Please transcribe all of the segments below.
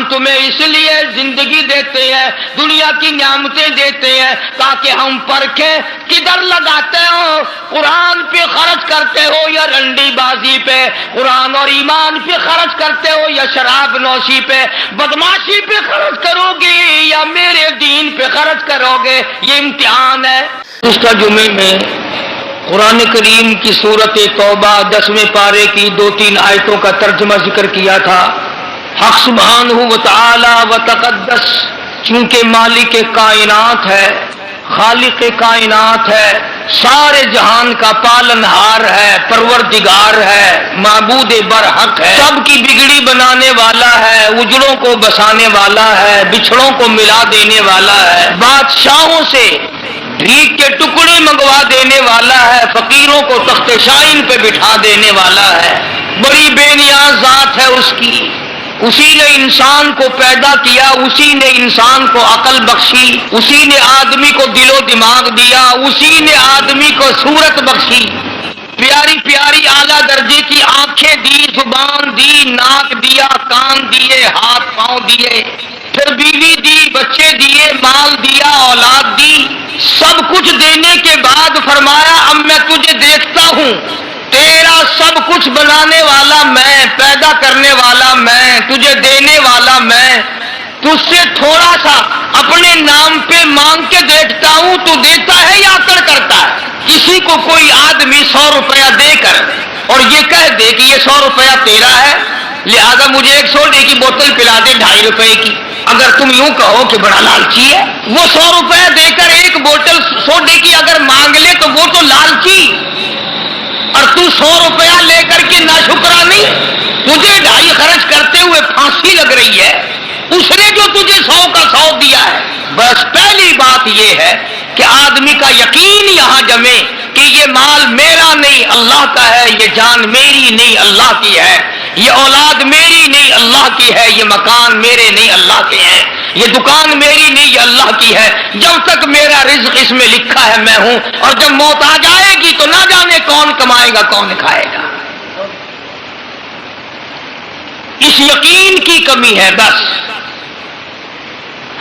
ہم تمہیں اس لیے زندگی دیتے ہیں، دنیا کی نعمتیں دیتے ہیں تاکہ ہم پرکھیں کدھر لگاتے ہو، قرآن پہ خرچ کرتے ہو یا رنڈی بازی پہ، قرآن اور ایمان پہ خرچ کرتے ہو یا شراب نوشی پہ، بدماشی پہ خرچ کرو گے یا میرے دین پہ خرچ کرو گے، یہ امتحان ہے۔ گزشتہ جمعے میں قرآن کریم کی سورۃ توبہ 10ویں پارے کی 2-3 آیتوں کا ترجمہ ذکر کیا تھا۔ حق سبحانہ و تعالی و تقدس چونکہ مالک کائنات ہے، خالق کائنات ہے، سارے جہان کا پالنہار ہے، پروردگار ہے، معبود برحق ہے، سب کی بگڑی بنانے والا ہے، اجڑوں کو بسانے والا ہے، بچھڑوں کو ملا دینے والا ہے، بادشاہوں سے بھیک کے ٹکڑے منگوا دینے والا ہے، فقیروں کو تخت شاہین پہ بٹھا دینے والا ہے، بڑی بے نیاز ذات ہے اس کی۔ اسی نے انسان کو پیدا کیا، اسی نے انسان کو عقل بخشی، اسی نے آدمی کو دل و دماغ دیا، اسی نے آدمی کو صورت بخشی، پیاری پیاری اعلیٰ درجے کی آنکھیں دی، زبان دی، ناک دیا، کان دیے، ہاتھ پاؤں دیے، پھر بیوی دی، بچے دیے، مال دیا، اولاد دی، سب کچھ دینے کے بعد فرمایا اب میں تجھے دیکھتا ہوں، تیرا سب کچھ بنانے والا میں، پیدا کرنے والا میں، تجھے دینے والا میں، تجھ سے تھوڑا سا اپنے نام پہ مانگ کے دیکھتا ہوں، تو دیتا ہے یا اکڑ کرتا ہے؟ کسی کو کوئی آدمی 100 روپیہ دے کر اور یہ کہہ دے کہ یہ 100 روپیہ تیرا ہے، لہذا مجھے ایک سوڈے کی بوتل پلا دے 2.5 روپے کی، اگر تم یوں کہو کہ بڑا لالچی ہے، وہ 100 روپیہ دے کر ایک بوتل سوڈے کی اگر مانگ لے تو وہ تو لالچی، اور تو 100 روپیہ لے کر کے ناشکرانی، تجھے 2.5 خرچ کرتے ہوئے پھانسی لگ رہی ہے، اس نے جو تجھے 100 کا 100 دیا ہے۔ بس پہلی بات یہ ہے کہ آدمی کا یقین یہاں جمے کہ یہ مال میرا نہیں اللہ کا ہے، یہ جان میری نہیں اللہ کی ہے، یہ اولاد میری نہیں اللہ کی ہے، یہ مکان میرے نہیں اللہ کے ہیں، یہ دکان میری نہیں یہ اللہ کی ہے، جب تک میرا رزق اس میں لکھا ہے میں ہوں، اور جب موت آ جائے گی تو نہ جانے کون کمائے گا کون کھائے گا۔ اس یقین کی کمی ہے بس۔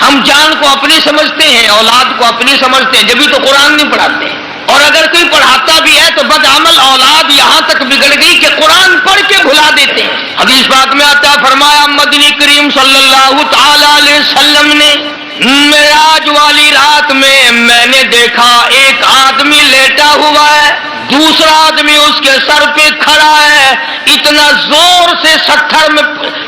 ہم جان کو اپنی سمجھتے ہیں، اولاد کو اپنی سمجھتے ہیں، جبھی تو قرآن نہیں پڑھاتے، اور اگر کوئی پڑھاتا بھی ہے تو بدعمل اولاد یہاں تک بگڑ گئی کہ قرآن پڑھ کے بھلا دیتے ہیں۔ حدیث پاک میں آتا فرمایا مدنی کریم صلی اللہ تعالی علیہ وسلم نے معراج والی رات میں نے دیکھا ایک آدمی لیٹا ہوا ہے، دوسرا آدمی اس کے سر پہ کھڑا ہے، اتنا زور سے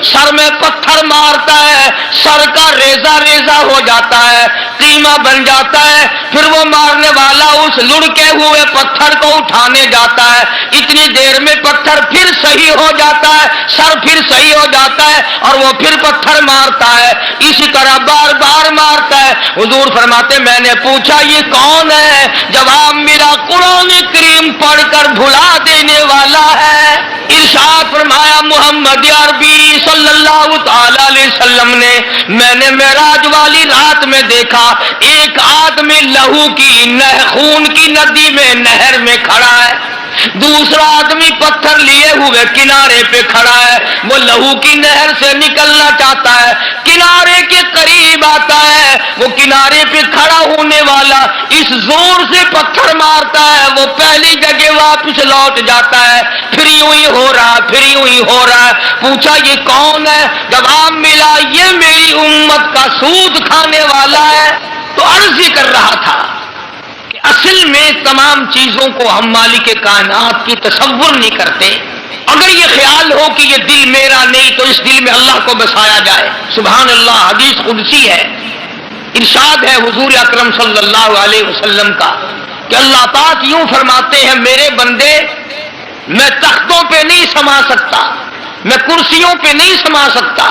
سر میں پتھر مارتا ہے، سر کا ریزہ ریزہ ہو جاتا ہے، قیمہ بن جاتا ہے، پھر وہ مارنے والا اس لڑکے ہوئے پتھر کو اٹھانے جاتا ہے، اتنی دیر میں پتھر پھر صحیح ہو جاتا ہے، سر پھر صحیح ہو جاتا ہے، اور وہ پھر پتھر مارتا ہے، اسی طرح بار بار مارتا ہے۔ حضور فرماتے میں نے پوچھا یہ کون ہے؟ جواب ملا قرآن کریم پڑھ کر بھلا دینے والا ہے۔ ارشاد فرمایا محمد عربی صلی اللہ تعالی علیہ وسلم نے میں نے معراج والی رات میں دیکھا ایک آدمی لہو کی خون کی ندی میں نہر میں کھڑا ہے، دوسرا آدمی پتھر لیے ہوئے کنارے پہ کھڑا ہے، وہ لہو کی نہر سے نکلنا چاہتا ہے، کنارے کے قریب آتا ہے، وہ کنارے پہ کھڑا ہونے والا اس زور سے پتھر مارتا ہے وہ پہلی جگہ واپس لوٹ جاتا ہے، پھر یوں ہی ہو رہا پھر یوں ہی ہو رہا ہے۔ پوچھا یہ کون ہے؟ جواب ملا یہ میری امت کا سود کھانے والا ہے۔ تو عرض یہ کر رہا تھا کہ اصل میں تمام چیزوں کو ہم مالک کائنات کی تصور نہیں کرتے۔ اگر یہ خیال ہو کہ یہ دل میرا نہیں تو اس دل میں اللہ کو بسایا جائے۔ سبحان اللہ، حدیث قدسی ہے، ارشاد ہے حضور اکرم صلی اللہ علیہ وسلم کا کہ اللہ پاک یوں فرماتے ہیں میرے بندے میں تختوں پہ نہیں سما سکتا، میں کرسیوں پہ نہیں سما سکتا،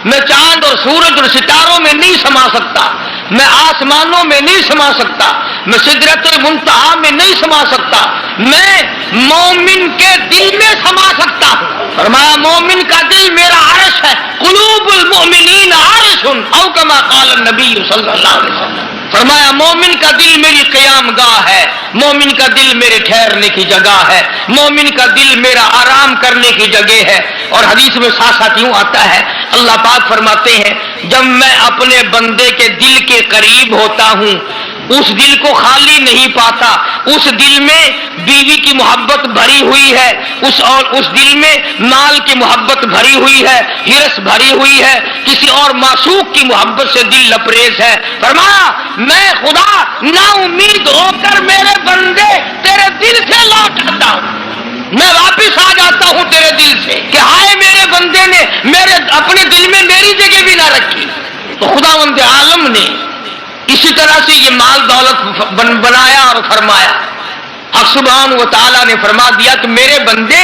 میں چاند اور سورج اور ستاروں میں نہیں سما سکتا، میں آسمانوں میں نہیں سما سکتا، میں سدرۃ المنتہا میں نہیں سما سکتا، میں مومن کے دل میں سما سکتا ہوں۔ فرمایا مومن کا دل میرا عرش ہے، قلوب المؤمنین عرش او کما قال النبی صلی اللہ علیہ وسلم۔ فرمایا مومن کا دل میری قیام گاہ ہے، مومن کا دل میرے ٹھہرنے کی جگہ ہے، مومن کا دل میرا آرام کرنے کی جگہ ہے۔ اور حدیث میں ساتھ ساتھ یوں آتا ہے اللہ پاک فرماتے ہیں جب میں اپنے بندے کے دل کے قریب ہوتا ہوں اس دل کو خالی نہیں پاتا، اس دل میں بیوی کی محبت بھری ہوئی ہے، اس دل میں مال کی محبت بھری ہوئی ہے، ہرس بھری ہوئی ہے، کسی اور معشوق کی محبت سے دل لبریز ہے۔ فرمایا میں خدا نا امید ہو کر میرے بندے تیرے دل سے لوٹ آتا ہوں، میں واپس آ جاتا ہوں تیرے دل سے کہ ہائے میرے بندے نے میرے اپنے دل میں میری جگہ بھی نہ رکھی۔ تو خداوند عالم نے اسی طرح سے یہ مال دولت بنایا اور فرمایا، حق سبحانہ و تعالیٰ نے فرما دیا کہ میرے بندے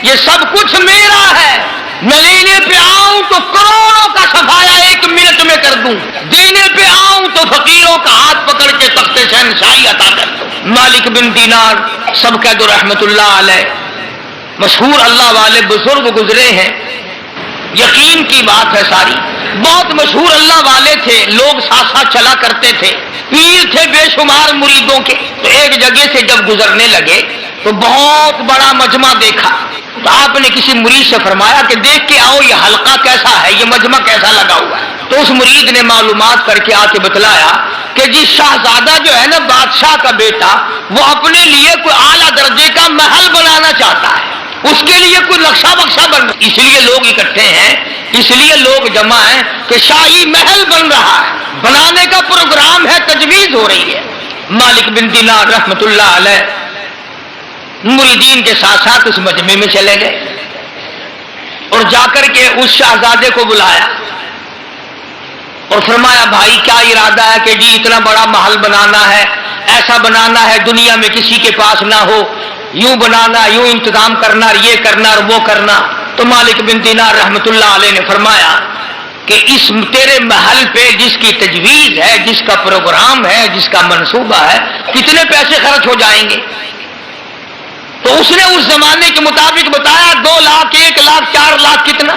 یہ سب کچھ میرا ہے، میں لینے پہ آؤں تو کروڑوں کا صفایا 1 منٹ میں کر دوں، دینے پہ آؤں تو فقیروں کا ہاتھ پکڑ کے تخت شہنشاہی عطا کر دوں۔ مالک بن دینار سب کہہ دو رحمت اللہ علیہ، مشہور اللہ والے بزرگ گزرے ہیں، یقین کی بات ہے ساری، بہت مشہور اللہ والے تھے، لوگ ساتھ ساتھ چلا کرتے تھے، پیر تھے بے شمار مریدوں کے۔ تو ایک جگہ سے جب گزرنے لگے تو بہت بڑا مجمع دیکھا، تو آپ نے کسی مرید سے فرمایا کہ دیکھ کے آؤ یہ حلقہ کیسا ہے، یہ مجمع کیسا لگا ہوا ہے۔ تو اس مرید نے معلومات کر کے آ کے بتلایا کہ جی شہزادہ جو ہے نا بادشاہ کا بیٹا، وہ اپنے لیے کوئی اعلیٰ درجے کا محل بنانا چاہتا ہے، اس کے لیے کوئی نقشہ بخشہ بن رہا ہے، اس لیے لوگ اکٹھے ہیں، اس لیے لوگ جمع ہیں کہ شاہی محل بن رہا ہے، بنانے کا پروگرام ہے، تجویز ہو رہی ہے۔ مالک بن دینار رحمت اللہ علیہ مریدین کے ساتھ ساتھ اس مجمع میں چلے گئے اور جا کر کے اس شہزادے کو بلایا اور فرمایا بھائی کیا ارادہ ہے کہ جی اتنا بڑا محل بنانا ہے، ایسا بنانا ہے دنیا میں کسی کے پاس نہ ہو، یوں بنانا، یوں انتظام کرنا، یہ کرنا اور وہ کرنا۔ تو مالک بن دینار رحمت اللہ علیہ نے فرمایا کہ اس تیرے محل پہ جس کی تجویز ہے، جس کا پروگرام ہے، جس کا منصوبہ ہے، کتنے پیسے خرچ ہو جائیں گے؟ تو اس نے اس زمانے کے مطابق بتایا 2 لاکھ، 1 لاکھ، 4 لاکھ، کتنا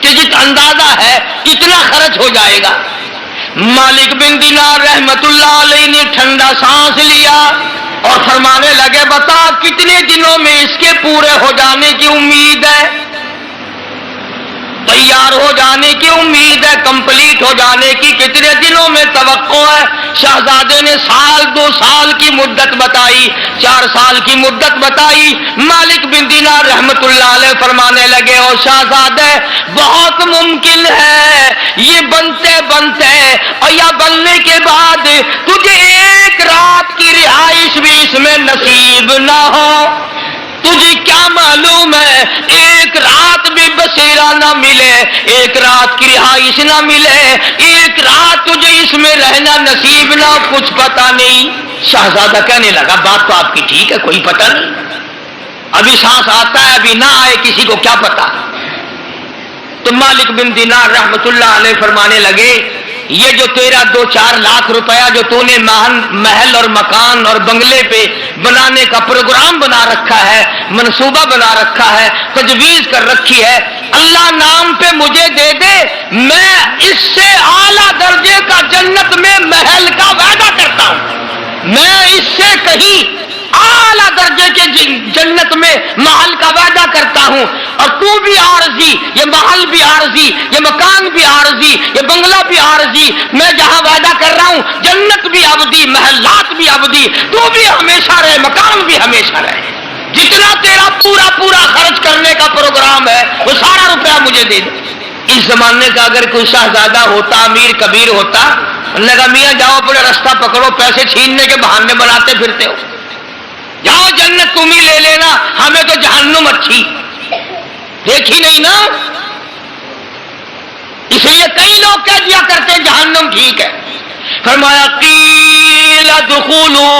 کہ جت اندازہ ہے اتنا خرچ ہو جائے گا۔ مالک بن دینار رحمت اللہ علیہ نے ٹھنڈا سانس لیا اور فرمانے لگے بتا کتنے دنوں میں اس کے پورے ہو جانے کی امید ہے، تیار ہو جانے کی امید ہے، کمپلیٹ ہو جانے کی کتنے دنوں میں توقع ہے؟ شہزادے نے 1-2 سال کی مدت بتائی، 4 سال کی مدت بتائی۔ مالک بن دینار رحمت اللہ علیہ فرمانے لگے اور شہزادے بہت ممکن ہے یہ بنتے بنتے اور یا بننے کے بعد تجھے 1 رات کی رہائش بھی اس میں نصیب نہ ہو۔ تجھے کیا معلوم ہے 1 رات بھی بسیرا نہ ملے، 1 رات کی رہائش نہ ملے، 1 رات تجھے اس میں رہنا نصیب نہ، کچھ پتہ نہیں۔ شہزادہ کہنے لگا بات تو آپ کی ٹھیک ہے، کوئی پتہ نہیں، ابھی سانس آتا ہے ابھی نہ آئے، کسی کو کیا پتہ۔ تو مالک بن دینار رحمت اللہ علیہ فرمانے لگے یہ جو تیرا 2-4 لاکھ روپیہ جو تو نے محل اور مکان اور بنگلے پہ بنانے کا پروگرام بنا رکھا ہے، منصوبہ بنا رکھا ہے، تجویز کر رکھی ہے، اللہ نام پہ مجھے دے دے، میں اس سے اعلیٰ درجے کا جنت میں محل کا وعدہ کرتا ہوں، میں اس سے کہیں اعلیٰ درجے کے جنت میں محل کا وعدہ کرتا ہوں، اور تو بھی عارضی، یہ محل بھی عارضی، یہ مکان بھی عارضی، یہ بنگلہ بھی عارضی، میں جہاں وعدہ کر رہا ہوں جنت بھی ابدی، محلات بھی ابدی، تو بھی ہمیشہ رہے، مکان بھی ہمیشہ رہے، جتنا تیرا پورا خرچ کرنے کا پروگرام ہے وہ سارا روپیہ مجھے دے دے۔ اس زمانے کا اگر کوئی شہزادہ ہوتا، امیر کبیر ہوتا، لگا میاں جاؤ اپنا راستہ پکڑو، پیسے چھیننے کے بہانے بناتے پھرتے ہو، جاؤ جنت تم ہی لے لینا، ہمیں تو جہنم اچھی، دیکھی نہیں نا، اس لیے کئی لوگ کہہ دیا کرتے جہنم ٹھیک ہے۔ فرمایا قیل ادخلوا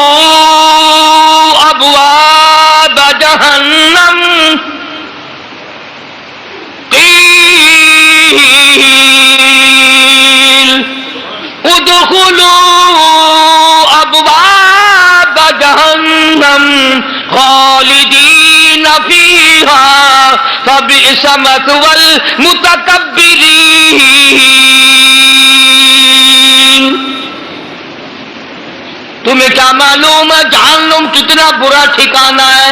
ابواب جہنم، قیل ادخلوا ابواب جہنم خالدین فیہا فبئس مثوی المتکبرین۔ تمہیں کیا معلوم ہے جہنم کتنا برا ٹھکانہ ہے؟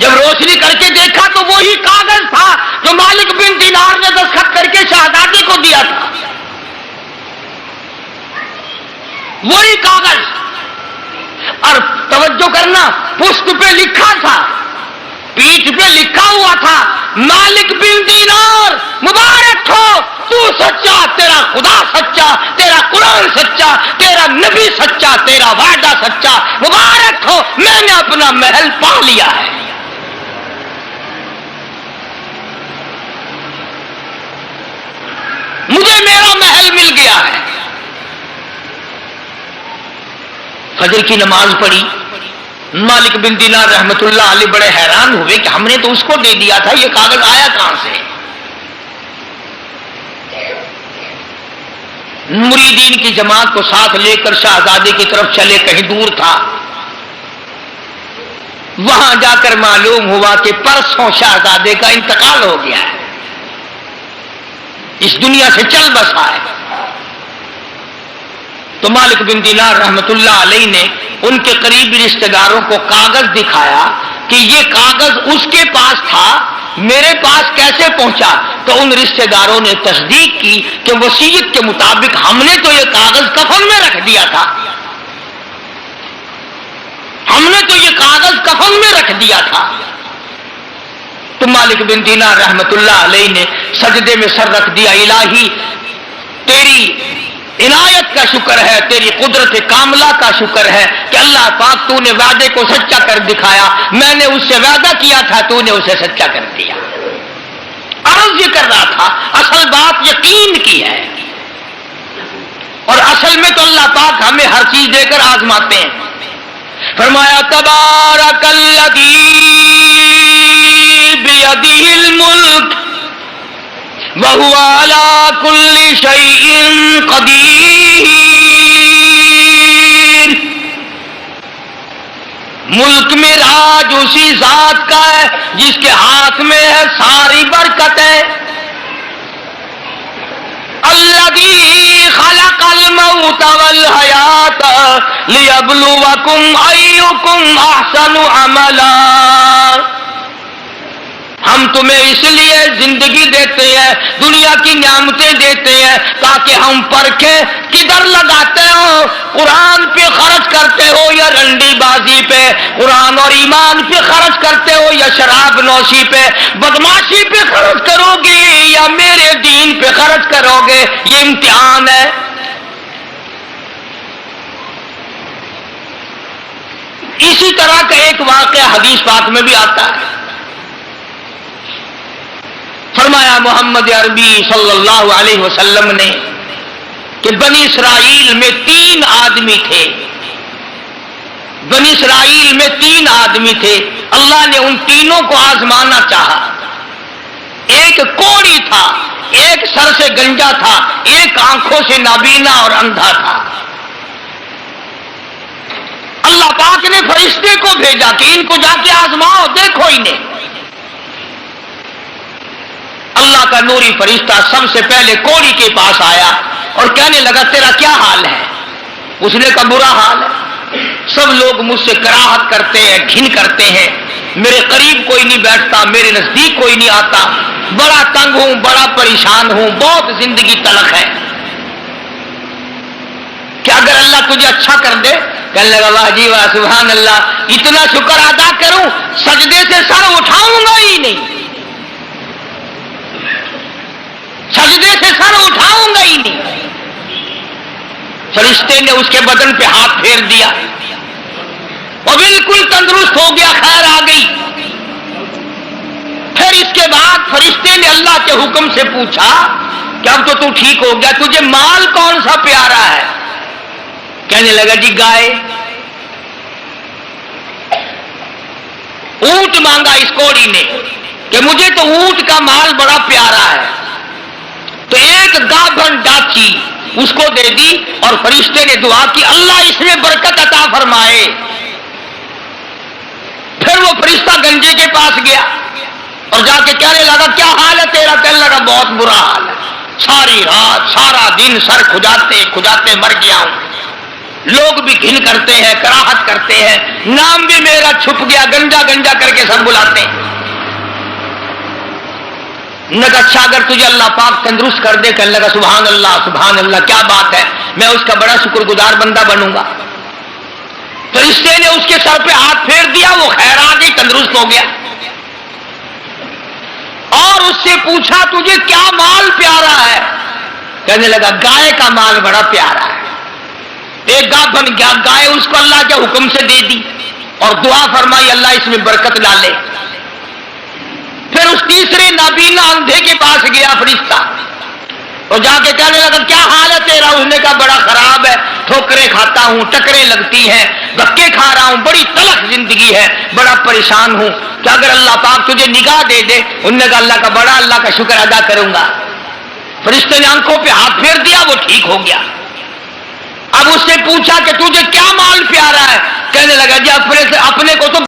جب روشنی کر کے دیکھا تو وہی کاغذ تھا جو مالک بن دینار نے دستخط کر کے شہزادے کو دیا تھا، وہی کاغذ. اور توجہ کرنا، پشت پہ لکھا تھا، پیٹھ پہ لکھا ہوا تھا مالک بن دینار مبارک ہو تو سچا، تیرا خدا سچا، تیرا قرآن سچا، تیرا نبی سچا، تیرا وعدہ سچا، مبارک ہو میں نے اپنا محل پا لیا ہے. مجھے میرا محل مل گیا ہے. فجر کی نماز پڑھی. مالک بن دینار رحمت اللہ علیہ بڑے حیران ہوئے کہ ہم نے تو اس کو دے دیا تھا، یہ کاغذ آیا کہاں سے؟ مریدین کی جماعت کو ساتھ لے کر شہزادے کی طرف چلے، کہیں دور تھا. وہاں جا کر معلوم ہوا کہ پرسوں شہزادے کا انتقال ہو گیا ہے، اس دنیا سے چل بسا ہے. تو مالک بن دینار رحمت اللہ علیہ نے ان کے قریبی رشتہ داروں کو کاغذ دکھایا کہ یہ کاغذ اس کے پاس تھا، میرے پاس کیسے پہنچا؟ تو ان رشتہ داروں نے تصدیق کی کہ وصیت کے مطابق ہم نے تو یہ کاغذ کفن میں رکھ دیا تھا، ہم نے تو یہ کاغذ کفن میں رکھ دیا تھا. تو مالک بن دینار رحمت اللہ علیہ نے سجدے میں سر رکھ دیا، الہی تیری عنایت کا شکر ہے، تیری قدرت کاملہ کا شکر ہے کہ اللہ پاک تو نے وعدے کو سچا کر دکھایا، میں نے اس سے وعدہ کیا تھا، تو نے اسے سچا کر دیا. عرض یہ کر رہا تھا اصل بات یقین کی ہے، اور اصل میں تو اللہ پاک ہمیں ہر چیز دے کر آزماتے ہیں. فرمایا تبارک الذی بیدہ الملک وَهُوَ عَلَى كُلِّ شَيْءٍ قَدِيرٌ. ملک میں راج اسی ذات کا ہے جس کے ہاتھ میں ہے ساری برکتیں. الذی خلق الموت والحیات لیبلوکم ایکم احسن عملا. ہم تمہیں اس لیے زندگی دیتے ہیں، دنیا کی نعمتیں دیتے ہیں تاکہ ہم پرکھیں کدھر لگاتے ہو، قرآن پہ خرچ کرتے ہو یا رنڈی بازی پہ، قرآن اور ایمان پہ خرچ کرتے ہو یا شراب نوشی پہ، بدماشی پہ خرچ کرو گے یا میرے دین پہ خرچ کرو گے. یہ امتحان ہے. اسی طرح کا ایک واقعہ حدیث پاک میں بھی آتا ہے. فرمایا محمد عربی صلی اللہ علیہ وسلم نے کہ بنی اسرائیل میں 3 آدمی تھے، بنی اسرائیل میں 3 آدمی تھے. اللہ نے ان تینوں کو آزمانا چاہا. ایک کوڑی تھا، ایک سر سے گنجا تھا، ایک آنکھوں سے نابینا اور اندھا تھا. اللہ پاک نے فرشتے کو بھیجا کہ ان کو جا کے آزماؤ، دیکھو انہیں. اللہ کا نوری فرشتہ سب سے پہلے کوڑی کے پاس آیا اور کہنے لگا تیرا کیا حال ہے؟ اس نے کہا برا حال ہے، سب لوگ مجھ سے کراہت کرتے ہیں، گھن کرتے ہیں، میرے قریب کوئی نہیں بیٹھتا، میرے نزدیک کوئی نہیں آتا، بڑا تنگ ہوں، بڑا پریشان ہوں، بہت زندگی تلخ ہے. کہ اگر اللہ تجھے اچھا کر دے، کہنے لگا واہ جی واہ سبحان اللہ، اتنا شکر ادا کروں سجدے سے سر اٹھاؤں گا ہی نہیں، سجدے سے سر اٹھاؤں گا ہی نہیں. فرشتے نے اس کے بدن پہ ہاتھ پھیر دیا، وہ بالکل تندرست ہو گیا، خیر آ گئی. پھر اس کے بعد فرشتے نے اللہ کے حکم سے پوچھا کہ اب تو ٹھیک ہو گیا، تجھے مال کون سا پیارا ہے؟ کہنے لگا جی گائے. اونٹ مانگا اس کوڑی نے کہ مجھے تو اونٹ کا مال بڑا پیارا ہے. تو ایک گابھن ڈاچی اس کو دے دی اور فرشتے نے دعا کی اللہ اس میں برکت عطا فرمائے. پھر وہ فرشتہ گنجے کے پاس گیا اور جا کے کہنے لگا کیا حال ہے تیرا؟ کہنے لگا بہت برا حال ہے، ساری رات سارا دن سر کھجاتے کھجاتے مر گیا ہوں. لوگ بھی گھن کرتے ہیں، کراہت کرتے ہیں، نام بھی میرا چھپ گیا، گنجا گنجا کر کے سب بلاتے ہیں۔ نے کہا اچھا اگر تجھے اللہ پاک تندرست کر دے، کہنے لگا سبحان اللہ کیا بات ہے، میں اس کا بڑا شکر گزار بندہ بنوں گا۔ فرشتے نے اس کے سر پہ ہاتھ پھیر دیا، وہ خیرات ہی تندرست ہو گیا، اور اس سے پوچھا تجھے کیا مال پیارا ہے؟ کہنے لگا گائے کا مال بڑا پیارا ہے۔ ایک گاہ بن گیا، گائے اس کو اللہ کے حکم سے دے دی اور دعا فرمائی اللہ اس میں برکت ڈالے۔ پھر اس تیسرے نابینا اندھے کے پاس گیا فرشتہ اور جا کے کہنے لگا کیا حال ہے تیرا؟ اس نے کہا بڑا خراب ہے، ٹھوکریں کھاتا ہوں، ٹکریں لگتی ہیں، دھکے کھا رہا ہوں، بڑی تلخ زندگی ہے، بڑا پریشان ہوں، کہ اگر اللہ پاک تجھے نگاہ دے دے۔ انہوں نے کہا اللہ کا شکر ادا کروں گا۔ فرشتے نے آنکھوں پہ ہاتھ پھیر دیا، وہ ٹھیک ہو گیا۔ اب اس سے پوچھا کہ تجھے کیا مال پیارا ہے؟ کہنے لگا جی اپنے کو تو